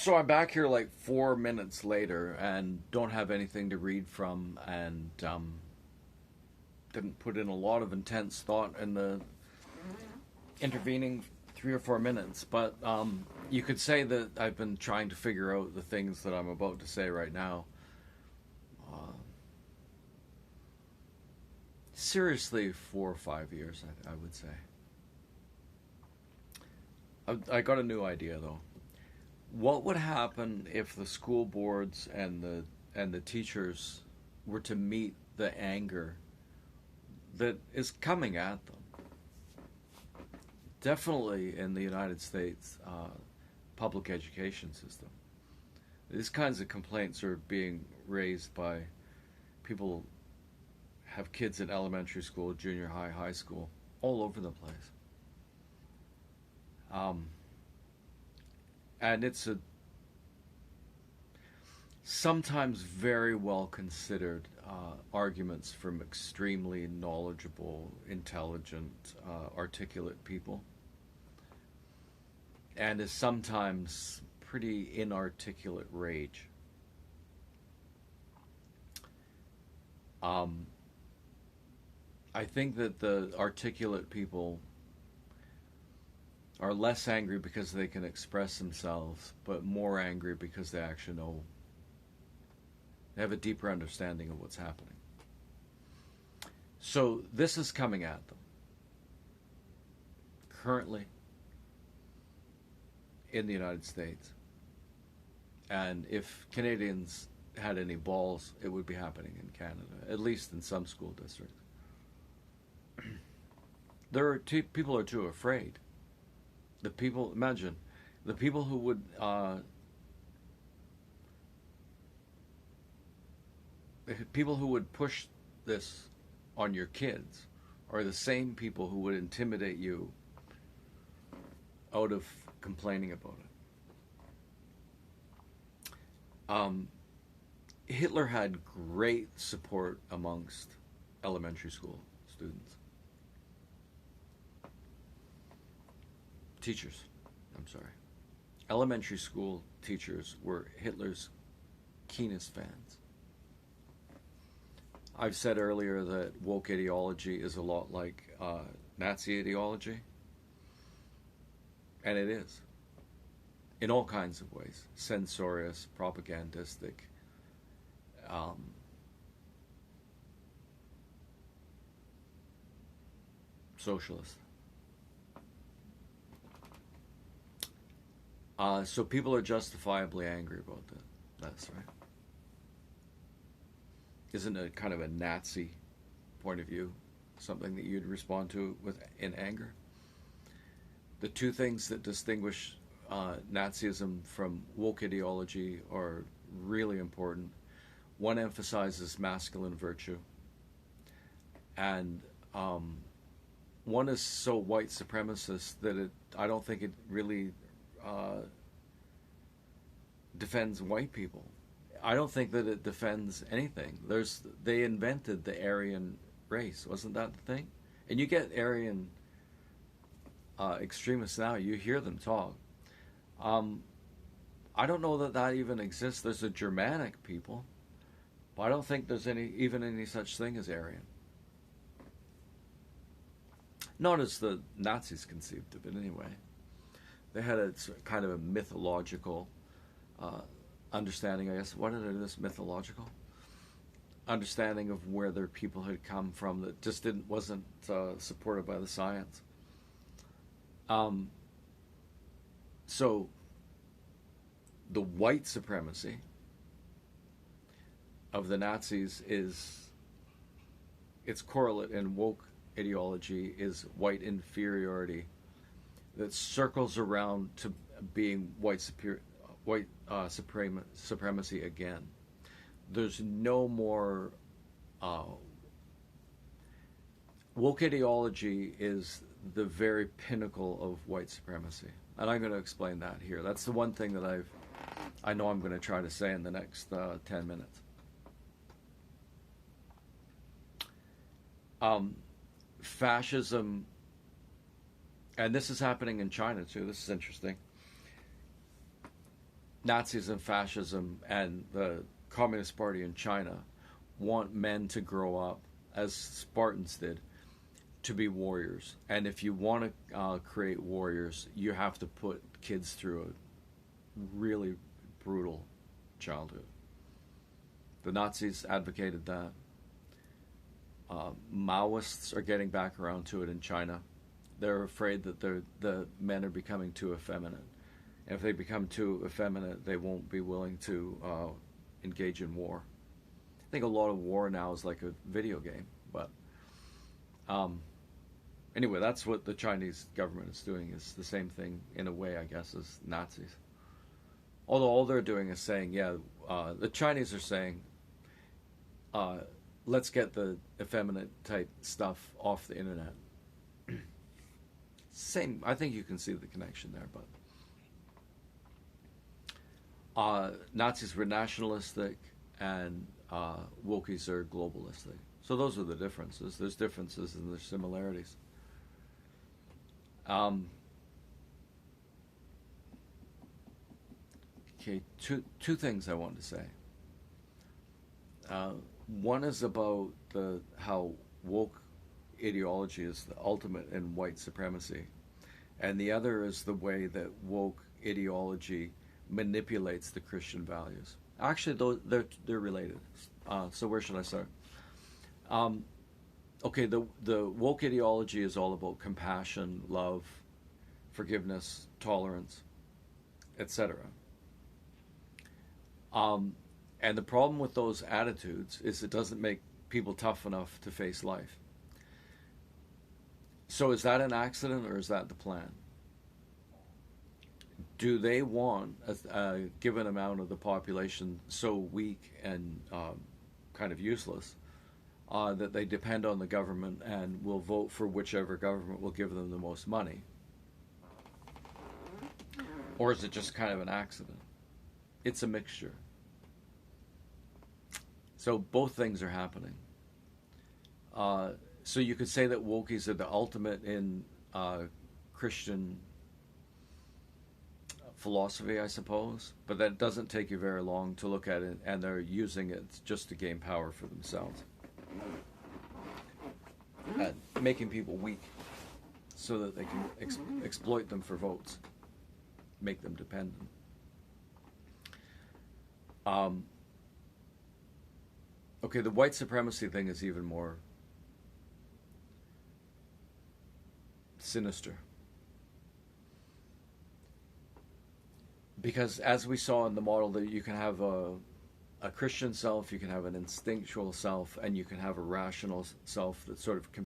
So I'm back here like 4 minutes later and don't have anything to read from, and didn't put in a lot of intense thought in the intervening 3 or 4 minutes. But you could say that I've been trying to figure out the things that I'm about to say right now. Uh, Seriously, 4 or 5 years, I would say. I got a new idea though. What would happen if the school boards and the teachers were to meet the anger that is coming at them? Definitely in the United States public education system, these kinds of complaints are being raised by people have kids in elementary school, junior high, high school, all over the place. Um, and it's a sometimes very well considered arguments from extremely knowledgeable, intelligent, articulate people, and is sometimes pretty inarticulate rage. Um, I think that the articulate people are less angry because they can express themselves, but more angry because they actually know, they have a deeper understanding of what's happening. So this is coming at them currently in the United States. And if Canadians had any balls, it would be happening in Canada, at least in some school districts. People are too afraid. The people, imagine, the people who would, people who would push this on your kids are the same people who would intimidate you out of complaining about it. Hitler had great support amongst elementary school students. Teachers, I'm sorry. Elementary school teachers were Hitler's keenest fans. I've said earlier that woke ideology is a lot like Nazi ideology, and it is in all kinds of ways: censorious, propagandistic, um, socialist. So people are justifiably angry about that. That's right. Isn't it kind of a Nazi point of view something that you'd respond to with in anger? The two things that distinguish Nazism from woke ideology are really important. One emphasizes masculine virtue, and one is so white supremacist that I don't think it really uh, defends white people. I don't think that it defends anything. They invented the Aryan race, wasn't that the thing? And you get Aryan extremists now. You hear them talk. Um, I don't know that that even exists. There's a Germanic people, but I don't think there's any such thing as Aryan. Not as the Nazis conceived of it, anyway. They had a kind of a mythological uh, understanding, I guess. What is this mythological understanding of where their people had come from that just didn't wasn't supported by the science. Um, so the white supremacy of the Nazis is its correlate in woke ideology is white inferiority that circles around to being white supremacy again. There's no more uh, woke ideology is the very pinnacle of white supremacy, and I'm going to explain that here. That's the one thing that I know I'm going to try to say in the next 10 minutes. Um, Fascism, and this is happening in China too. This is interesting. Nazism, fascism, and the Communist Party in China want men to grow up, as Spartans did, to be warriors. And if you want to create warriors, you have to put kids through a really brutal childhood. The Nazis advocated that. Maoists are getting back around to it in China. They're afraid that the men are becoming too effeminate. And if they become too effeminate, they won't be willing to engage in war. I think a lot of war now is like a video game. But anyway, that's what the Chinese government is doing. Is the same thing in a way, I guess, as Nazis. Although all they're doing is saying, yeah, the Chinese are saying, let's get the effeminate type stuff off the internet. Same, I think you can see the connection there, but Nazis were nationalistic and Wokies are globalistic. So those are the differences. There's differences and there's similarities. Okay, two things I wanted to say. One is about how woke ideology is the ultimate in white supremacy, and the other is the way that woke ideology manipulates the Christian values. Actually, they're related. So where should I start? Okay, the woke ideology is all about compassion, love, forgiveness, tolerance, etc. And the problem with those attitudes is it doesn't make people tough enough to face life. So is that an accident or is that the plan? Do they want a given amount of the population so weak and kind of useless that they depend on the government and will vote for whichever government will give them the most money? Or is it just kind of an accident? It's a mixture. So both things are happening. So you could say that wokies are the ultimate in Christian philosophy, I suppose, but that doesn't take you very long to look at it, and they're using it just to gain power for themselves. Making people weak so that they can exploit them for votes, make them dependent. Okay, the white supremacy thing is even more sinister. Because as we saw in the model, that you can have a Christian self, you can have an instinctual self, and you can have a rational self that sort of